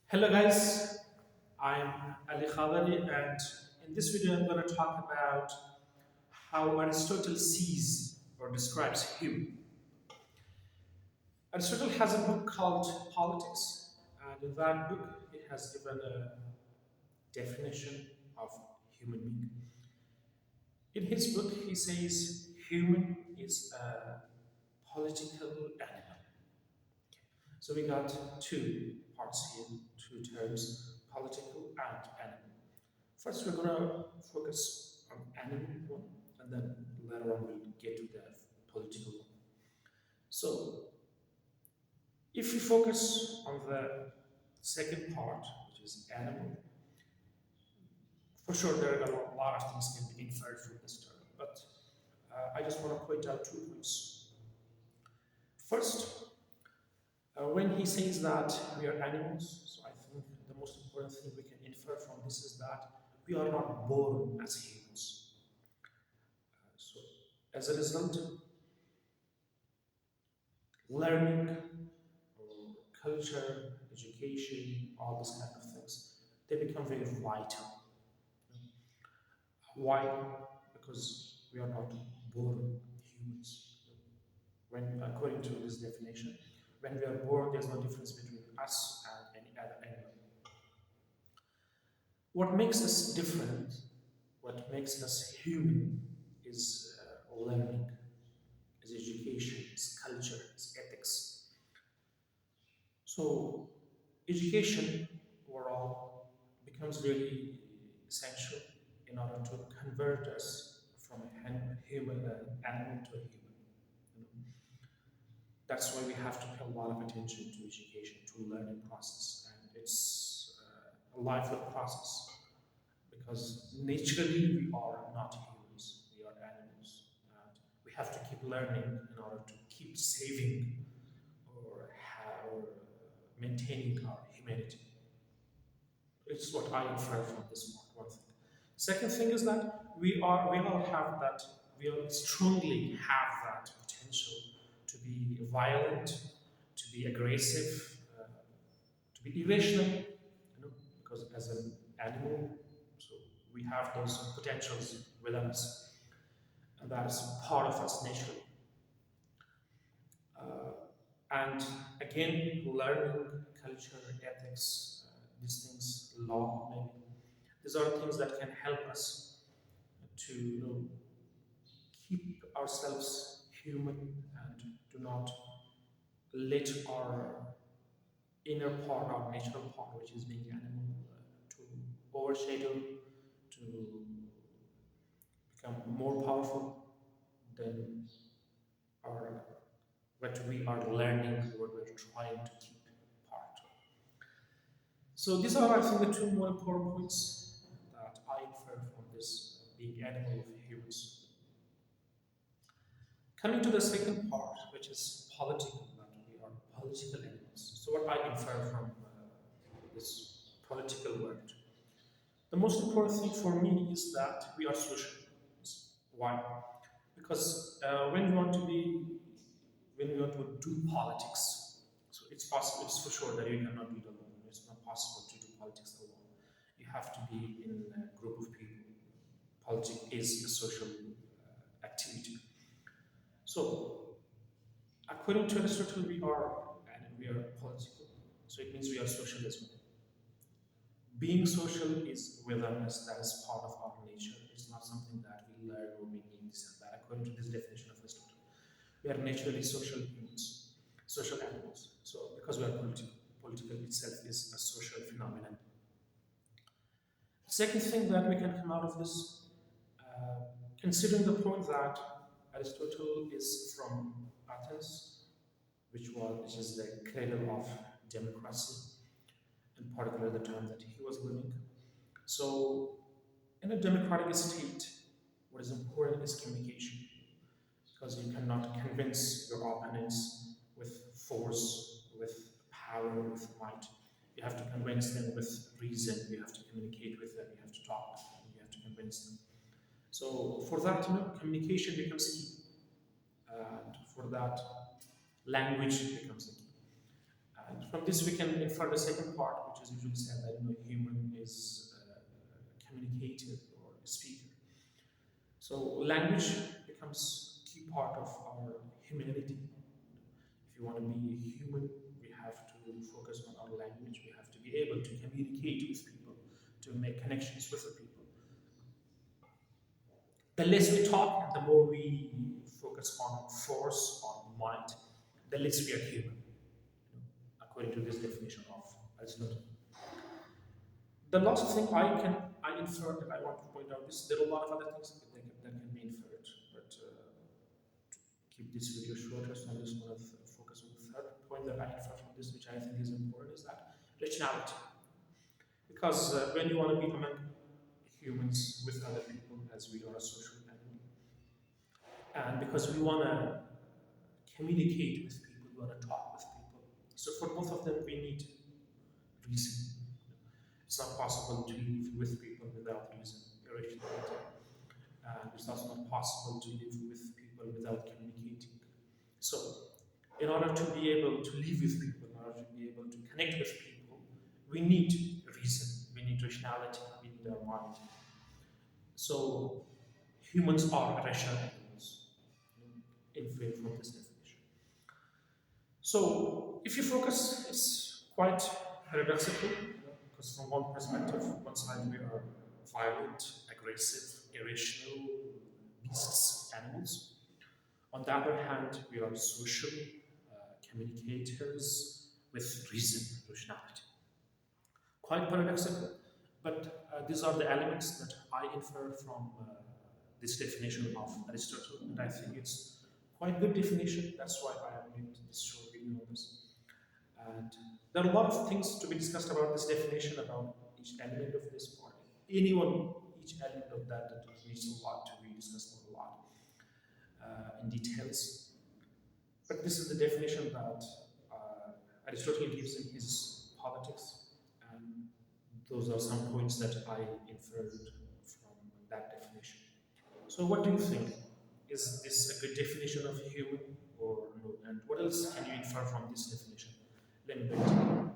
Hello guys, I'm Ali Khavari, and in this video I'm going to talk about how Aristotle sees or describes human. Aristotle has a book called Politics, and in that book he has given a definition of human being. In his book he says human is a political animal. So we got two parts here, two terms, political and animal. First, we're going to focus on animal one, and then later on we'll get to the political one. So, if we focus on the second part, which is animal, for sure there are a lot of things can be inferred from this term, but I just want to point out 2 points. First, when he says that we are animals, so I think the most important thing we can infer from this is that we are not born as humans. So, as a result, learning, culture, education, all these kind of things, they become very vital. Why? Because we are not born humans. When, according to this definition, when we are born, there's no difference between us and any other animal. What makes us different, what makes us human, is learning, is education, is culture, is ethics. So, education overall becomes really essential in order to convert us from a human animal to a human. You know, that's why we have to pay a lot of attention to education, to learning process, and it's a lifelong process because naturally we are not humans, we are animals, and we have to keep learning in order to keep saving or maintaining our humanity. It's what I infer from this one thing. Second thing is that we all have that, we all strongly have that potential to be violent, to be aggressive, to be irrational, because as an animal, so we have those potentials within us, and that is part of us naturally. And again, learning, culture, ethics, these things, law, maybe. These are things that can help us to keep ourselves human and do not let our inner part, our natural part, which is being animal, to overshadow, to become more powerful than our what we are learning, what we're trying to keep part. So these are, I think, the two more important points that I infer from this being animal of humans. Coming to the second part, which is political, that we are political animals. So what I infer from this political word, the most important thing for me is that we are social animals. Why? Because when we want to do politics, so it's possible, it's for sure that you cannot do it alone. It's not possible to do politics alone. You have to be in a group of people. Politics is a social activity. So, according to Aristotle, we are political. So it means we are social as well. Being social is within us. That is part of our nature. It's not something that we learn or we need this and that. According to this definition of Aristotle, we are naturally social humans, social animals. So because we are political itself is a social phenomenon. Second thing that we can come out of this, considering the point that Aristotle is from Athens, which is the cradle of democracy, in particular the time that he was living. So, in a democratic state, what is important is communication, because you cannot convince your opponents with force, with power, with might. You have to convince them with reason. You have to communicate with them. You have to talk to them. You have to convince them. So for that, communication becomes key, and for that, language becomes the key. And From this, we can infer the second part, which is usually said that human is communicative or speaker. So language becomes a key part of our humanity. If you want to be a human, we have to focus on our language. We have to be able to communicate with people, to make connections with the people. The less we talk, the more we focus on force, on mind, the less we are human, according to this definition of Aristotle. The last thing I infer that I want to point out is there are a lot of other things that can be inferred, but keep this video shorter, so I just want to focus on the third point that I infer from this, which I think is important, is that rationality. Because when you want to be among humans with other people, as we are a social animal, and because we want to communicate with people, we want to talk with people. So for both of them, we need reason. It's not possible to live with people without reason, irrationality. And it's also not possible to live with people without communicating. So, in order to be able to live with people, in order to be able to connect with people, we need reason, we need rationality, we need our mind. So, humans are rational animals, inferred from this definition. So, if you focus, it's quite paradoxical, because from one perspective, one side we are violent, aggressive, irrational beasts, animals. On the other hand, we are social communicators with reason, rationality. Quite paradoxical, but these are the elements that I infer from this definition of Aristotle, and I think it's quite good definition. That's why I have made this short video on this. And there are a lot of things to be discussed about this definition, about each element of this part. Each element of that needs a lot to be discussed a lot in details. But this is the definition that Aristotle gives in his Politics, and those are some points that I inferred from that definition. So, what do you think? Is this a good definition of human or no? And what else can you infer from this definition? Let me know.